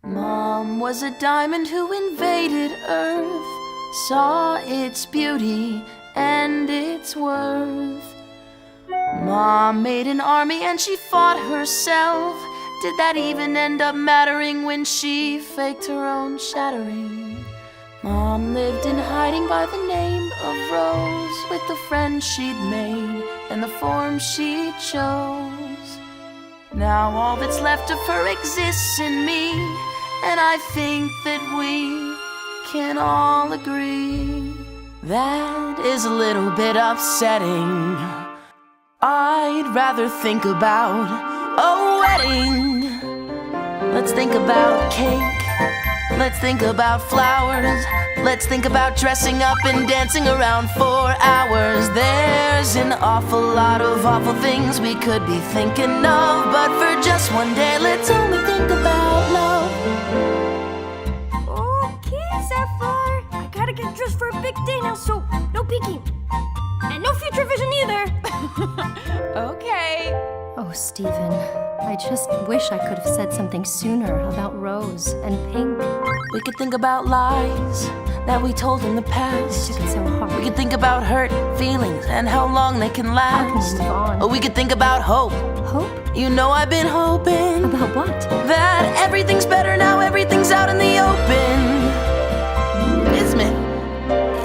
Mom was a diamond who invaded Earth, saw its beauty and its worth. Mom made an army and she fought herself. Did that even end up mattering when she faked her own shattering? Mom lived in hiding by the name of Rose, with the friends she'd made and the form she chose. Now all that's left of her exists in me, and I think that we can all agree that is a little bit upsetting. I'd rather think about a wedding. Let's think about cake. Let's think about flowers. Let's think about dressing up and dancing around for hours. There's an awful lot of awful things we could be thinking of, but for just one day, let's only think about love. Okay, Sapphire. I gotta get dressed for a big day now, so no peeking. And no future vision either. Okay. Oh, Stephen, I just wish I could have said something sooner about Rose and Pink. We could think about lies that we told in the past. It's so hard. We could think about hurt feelings and how long they can last. How can we move on? Or we could think about hope. Hope? You know I've been hoping About what? that everything's better now, everything's out in the open. Bismuth,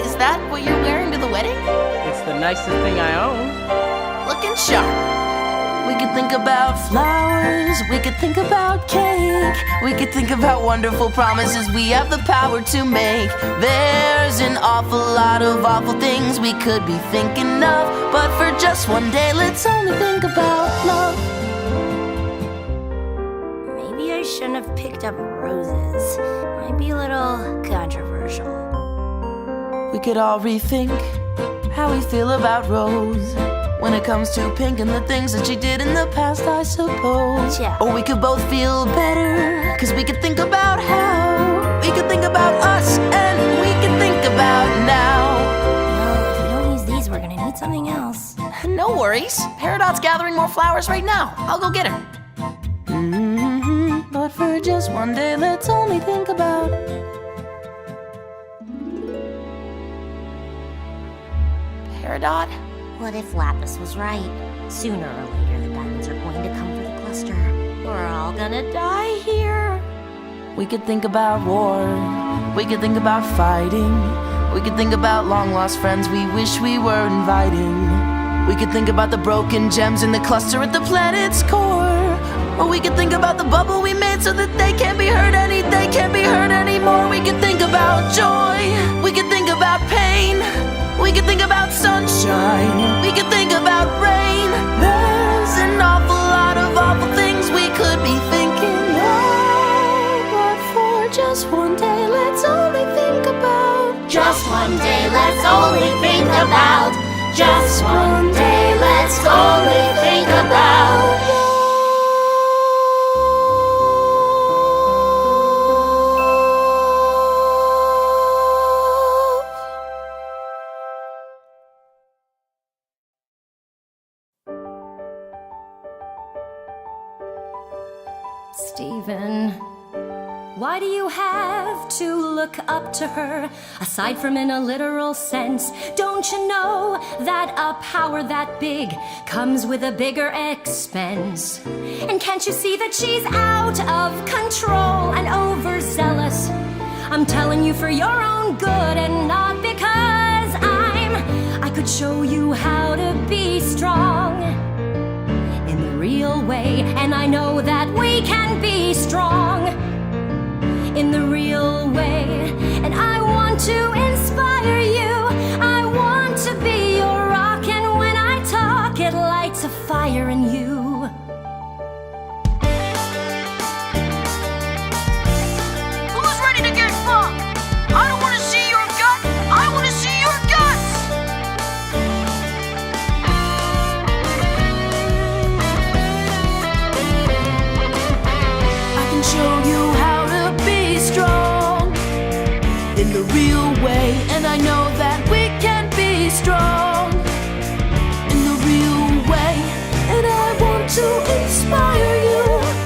is that what you're wearing to the wedding? It's the nicest thing I own. Looking sharp. We could think about flowers, we could think about cake, we could think about wonderful promises we have the power to make. There's an awful lot of awful things we could be thinking of, but for just one day, let's only think about love. Maybe I shouldn't have picked up roses. Might be a little controversial. We could all rethink how we feel about Rose when it comes to Pink and the things that she did in the past, I suppose. Yeah. Or we could both feel better, cause we could think about how we could think about us and we could think about now. Well, if we don't use these, we're gonna need something else. No worries, Peridot's gathering more flowers right now. I'll go get her. But for just one day, let's only think about Peridot. What if Lapis was right? Sooner or later, the diamonds are going to come for the cluster. We're all gonna die here. We could think about war, we could think about fighting, we could think about long-lost friends we wish we were inviting. We could think about the broken gems in the cluster at the planet's core. Or we could think about the bubble we made so that they can't be hurt anymore. We could think about joy, we could think about pain, we could think about sunshine, we could think about rain. There's an awful lot of awful things we could be thinking of, but for just one day, let's only think about. Just one day, let's only think about. Just one day, let's only think about. Stephen, why do you have to look up to her? Aside from in a literal sense, don't you know that a power that big comes with a bigger expense? And can't you see that she's out of control and overzealous? I'm telling you for your own good and not because I could show you how to be strong in the real way, and I know that we can be strong in the real way. And I want to inspire you, I want to be your rock, and when I talk it lights a fire in you. Who's ready to get fucked? I don't want to see your gut, I want to see your guts. I can show you how to be strong in the real way, and I know that we can be strong in the real way. And I want to inspire you,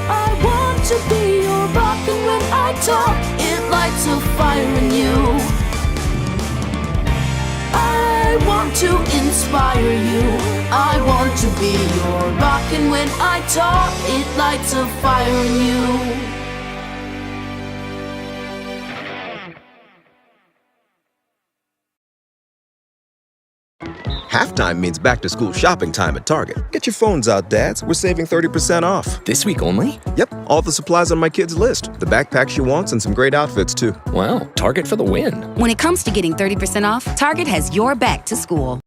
I want to be your rock, and when I talk, it lights a fire in you. I want to inspire you. I want to be your rock, and when I talk, it lights a fire in you. Halftime means back-to-school shopping time at Target. Get your phones out, dads. We're saving 30% off. This week only? Yep, all the supplies on my kid's list. The backpack she wants and some great outfits, too. Wow, Target for the win. When it comes to getting 30% off, Target has your back to school.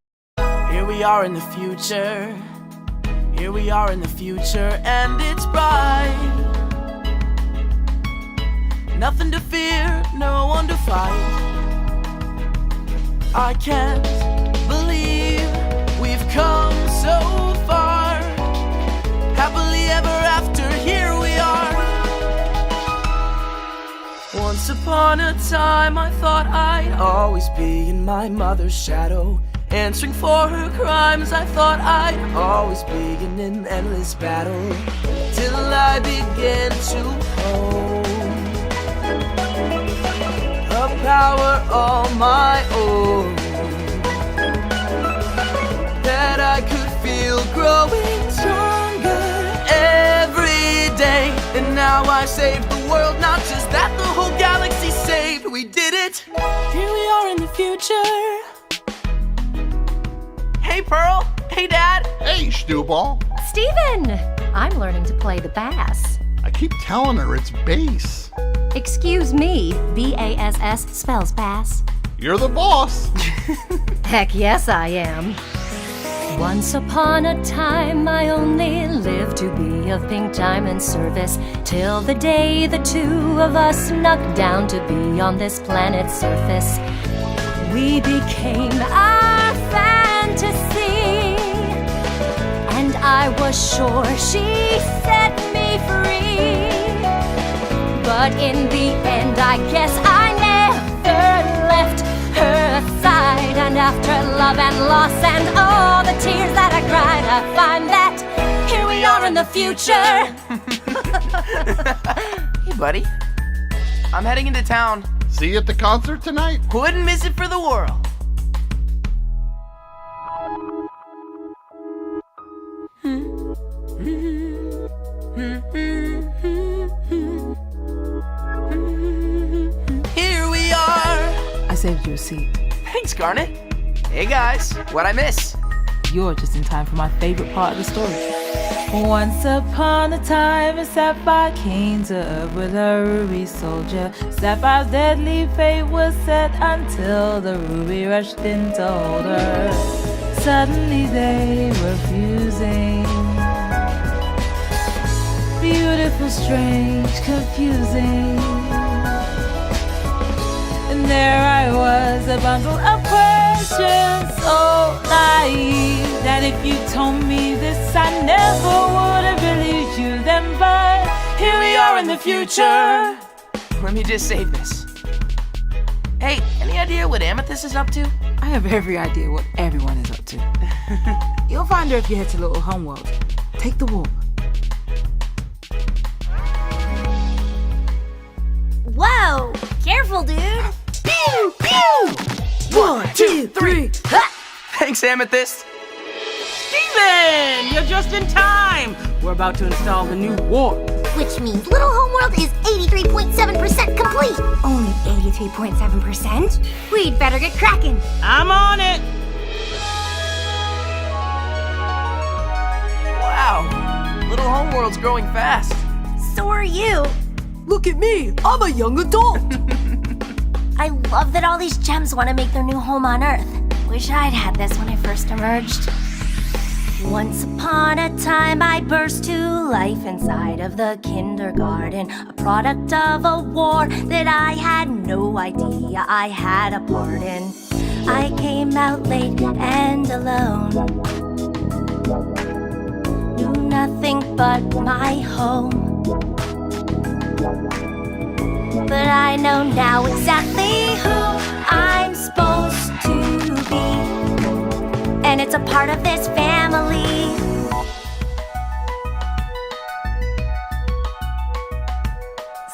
Here we are in the future. Here we are in the future, and it's bright. Nothing to fear, no one to fight. I can't believe we've come so far. Happily ever after, here we are. Once upon a time, I thought I'd always be in my mother's shadow, answering for her crimes. I thought I'd always be in an endless battle, till I began to own a power all my own, that I could feel growing stronger every day. And now I saved the world, not just that, the whole galaxy saved. We did it. Here we are in the future. Hey, Pearl. Hey, Dad. Hey, Stewball. Steven! I'm learning to play the bass. I keep telling her it's bass. Excuse me, B-A-S-S spells bass. You're the boss. Heck yes, I am. Once upon a time, I only lived to be of pink diamond service, till the day the two of us snuck down to be on this planet's surface. We became our fantasy, and I was sure she set me free. But in the end, I guess I never left her side. And after love and loss and all the tears that I cried, I find that here we are in the future. Hey, buddy. I'm heading into town. See you at the concert tonight? Wouldn't miss it for the world. Here we are. I saved you a seat. Thanks, Garnet. Hey, guys. What'd I miss? You're just in time for my favorite part of the story. Once upon a time, a sapphire came to Earth with a ruby soldier. Sapphire's deadly fate was set until the ruby rushed in to hold her. Suddenly they were fusing. Beautiful, strange, confusing. And there I was, a bundle of questions, so naive, that if you told me this, I never would have believed you then. But here we are in the future. Let me just save this. Hey, any idea what Amethyst is up to? I have every idea what everyone is up to. You'll find her if you head to Little Homeworld. Take the warp. Whoa! Careful, dude! Pew! Pew! 1, 2, 3, ha! Thanks, Amethyst. Steven, you're just in time. We're about to install the new warp. Which means Little Homeworld is 83.7% complete! Only 83.7%? We'd better get cracking! I'm on it. Wow, Little Homeworld's growing fast. So are you! Look at me, I'm a young adult. I love that all these gems want to make their new home on Earth. Wish I'd had this when I first emerged. Once upon a time, I burst to life inside of the kindergarten, a product of a war that I had no idea I had a part in. I came out late and alone, knew nothing but my home. But I know now exactly who I'm supposed to be, and it's a part of this family.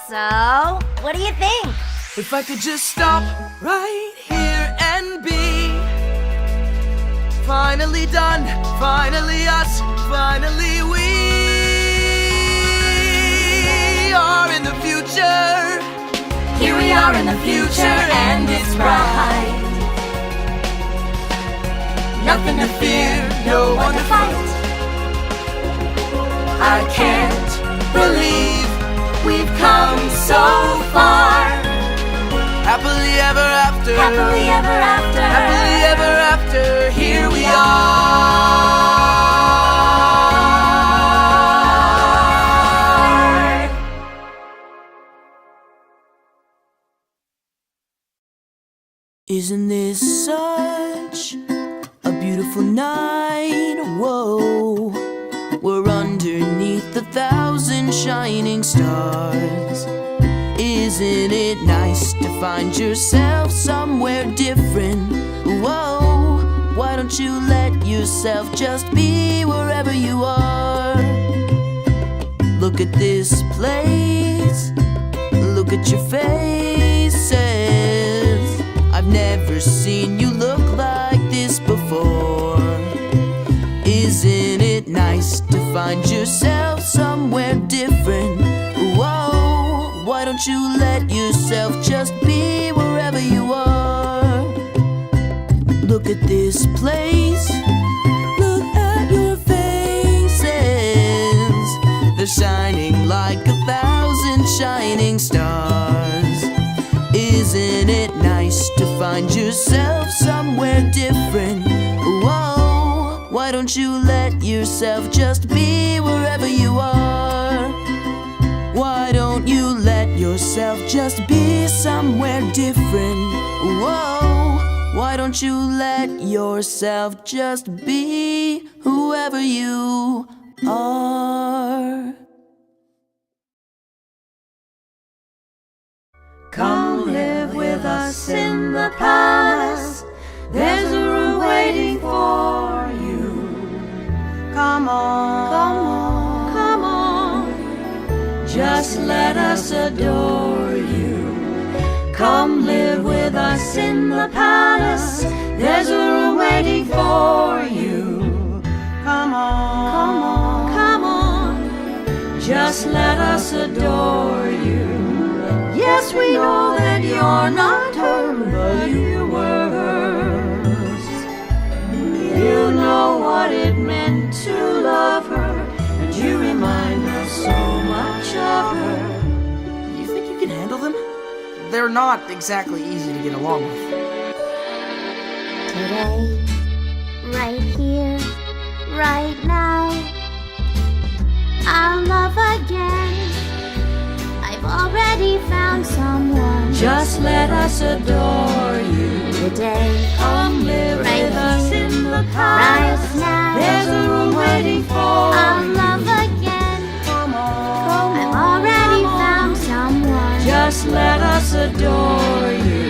So, What do you think? If I could just stop right here and be finally done, finally us, finally we are in the future. Here we are in the future, and it's bright. Nothing to fear, no one to fight. I can't believe we've come so far. Happily ever after. Happily ever after. Happily ever after. Here we are. Isn't this such a beautiful night? Whoa, we're underneath 1,000 shining stars. Isn't it nice to find yourself somewhere different? Whoa, why don't you let yourself just be wherever you are? Look at this place, look at your faces. I've never seen you look like this before. Isn't it nice to find yourself somewhere different? Whoa, why don't you let yourself just be wherever you are? Look at this place, look at your faces. They're shining like 1,000 shining stars. Isn't it nice to find yourself somewhere different? Whoa, why don't you let yourself just be wherever you are? Why don't you let yourself just be somewhere different? Whoa, why don't you let yourself just be whoever you are? Come live with us in the palace. There's a room waiting for you. Come on, come on, come on. Just let us adore you. Come live with us in the palace. There's a room waiting for you. Come on, come on, come on. Just let us adore you. Yes, we know that you're not hurt, but you were hers. You know what it meant to love her, and you remind us so much of her. You think you can handle them? They're not exactly easy to get along with. Today, right here, right now, I'll love again. I've already found someone. Just let us adore you. Today, Come live right with us here, in the palace. right now, There's a room waiting for I'll you. love again. Come on, I've already found someone. just let us adore you.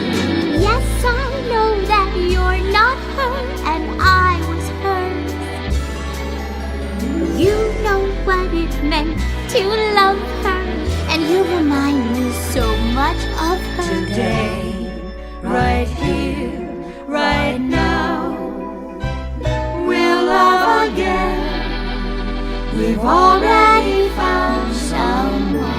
Yes, I know that you're not her and I was hers. You know what it meant to love her, and you remind me so much of her. Today, right here, right now, we'll love again. We've already found someone.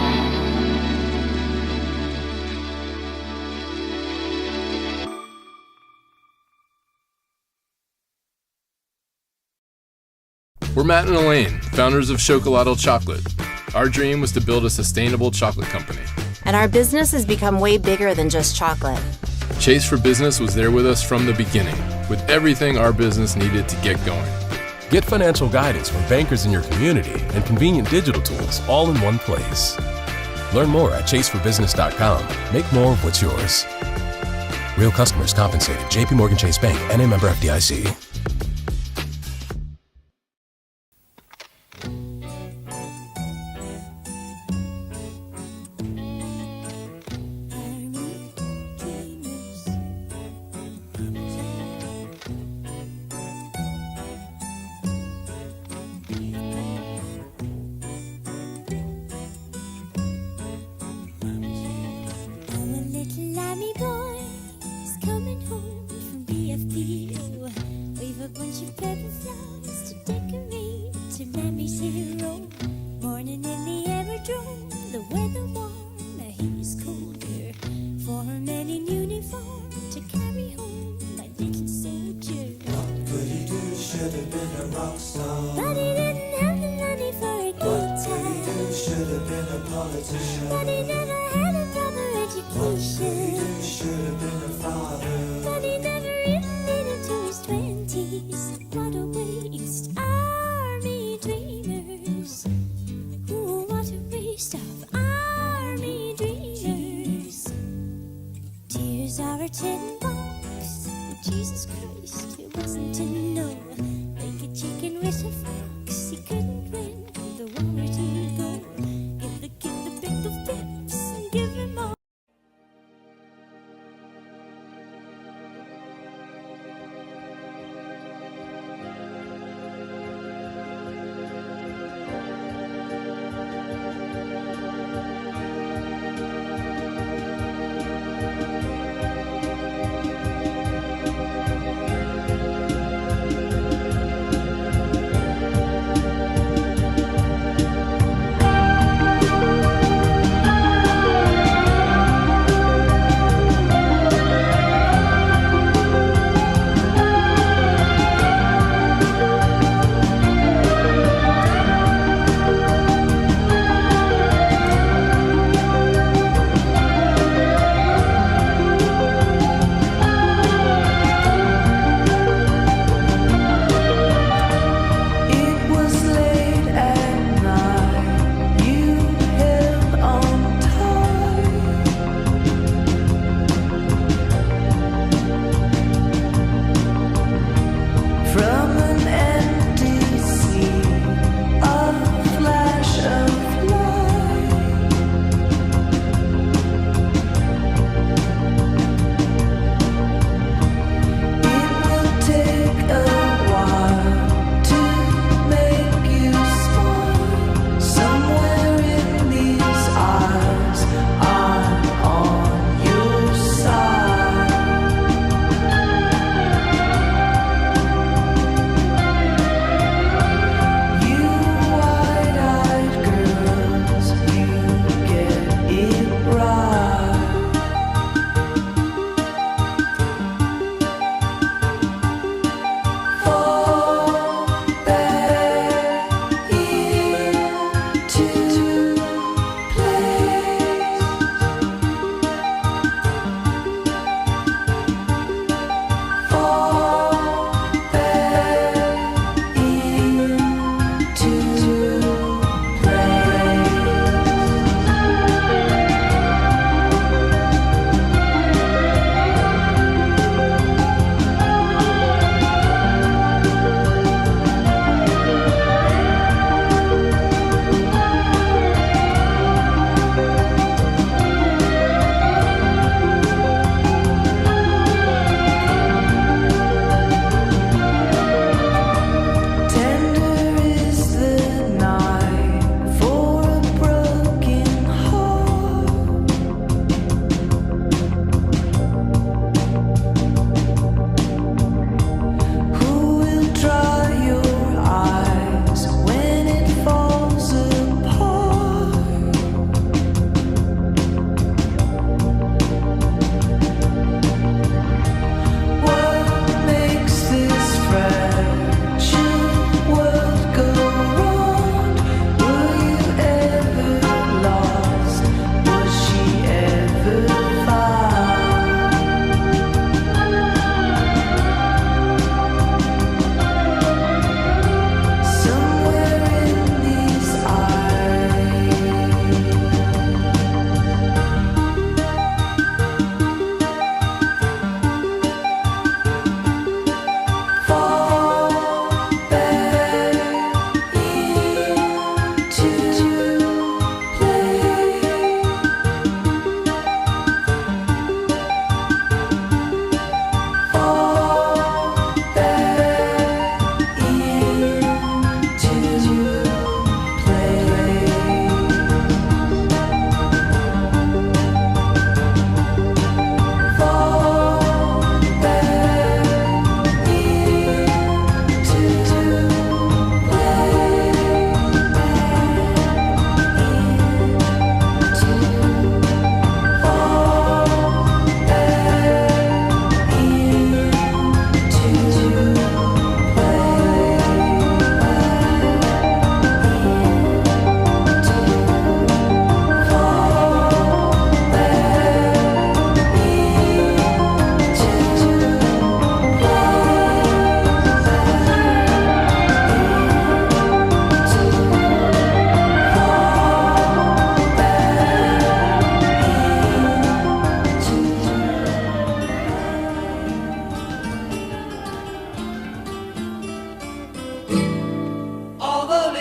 We're Matt and Elaine, founders of Chocolato Chocolate. Our dream was to build a sustainable chocolate company. And our business has become way bigger than just chocolate. Chase for Business was there with us from the beginning, with everything our business needed to get going. Get financial guidance from bankers in your community and convenient digital tools all in one place. Learn more at chaseforbusiness.com. Make more of what's yours. Real customers compensated. JP Morgan Chase Bank, N.A. member FDIC. Jesus Christ, it wasn't to know. Like a chicken with a fox, he couldn't win. The war didn't go. Give the kid the pickle tips and give him all.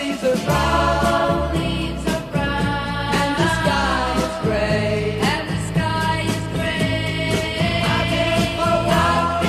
leaves are brown, leaves are brown, and the sky is gray, and the sky is gray. I've been for a walk,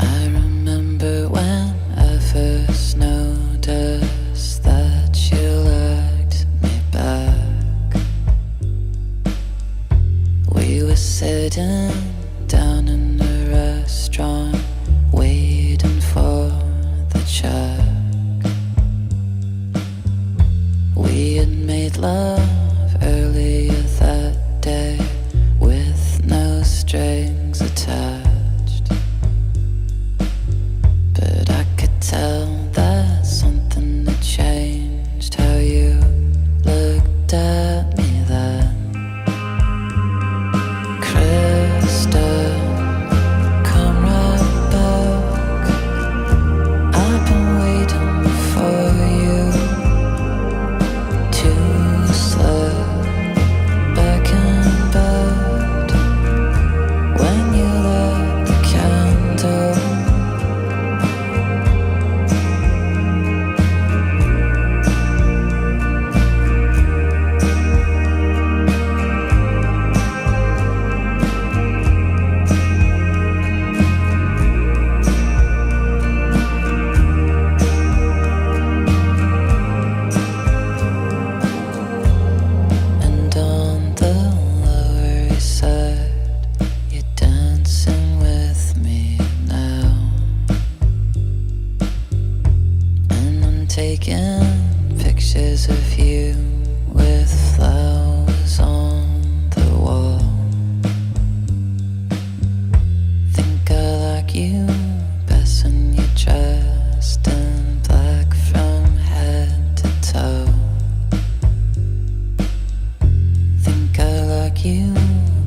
I remember when I first noticed that you liked me back. We were sitting down in a restaurant, waiting for the check. We had made love earlier that day with no strings attached. But I could tell that something had changed, how you looked at me then. Krista, come right back. I've been waiting for you to slip back in bed when you lit the candle. And on the Lower East Side, you're dancing with me now. And I'm taking pictures of you with flowers on the wall. Think I like you best when you're dressed in black from head to toe. Think I like you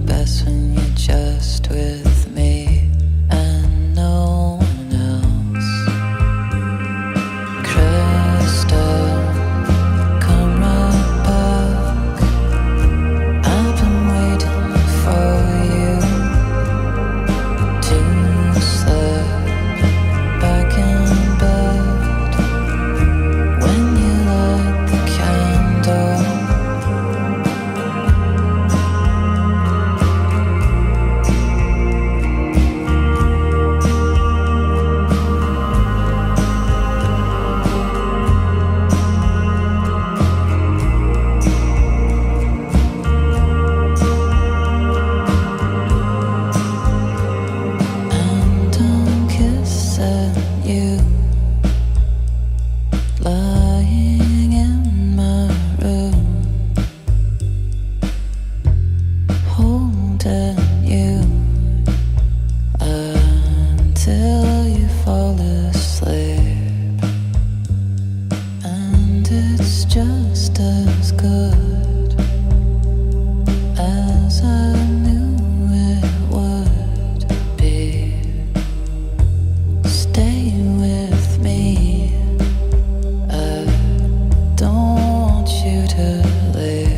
best when you're just with me and no one else. Krista, come right back. I've been waiting for you to slip back in bed when you light the candle. And I'm kissing you, lying in my room, holding you until you fall asleep. And it's just as good as I knew it would be. Stay with me. I don't want you to leave.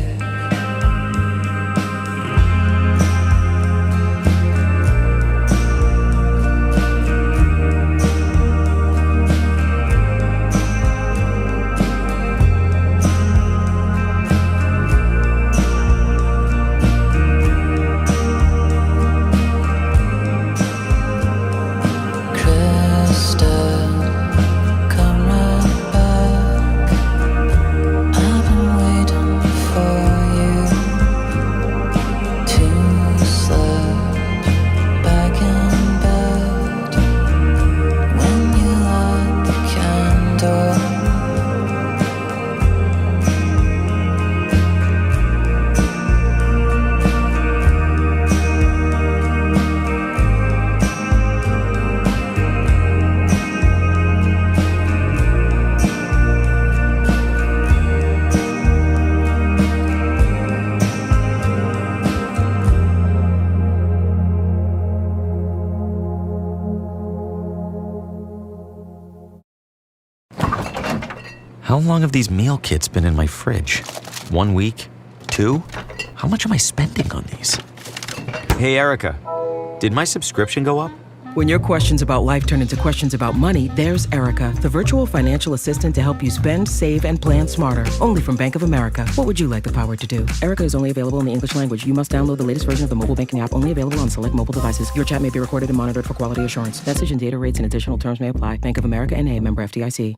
How long have these meal kits been in my fridge? 1 week? 2? How much am I spending on these? Hey, Erica, did my subscription go up? When your questions about life turn into questions about money, there's Erica, the virtual financial assistant to help you spend, save, and plan smarter. Only from Bank of America. What would you like the power to do? Erica is only available in the English language. You must download the latest version of the mobile banking app, only available on select mobile devices. Your chat may be recorded and monitored for quality assurance. Message and data rates and additional terms may apply. Bank of America N.A., member FDIC.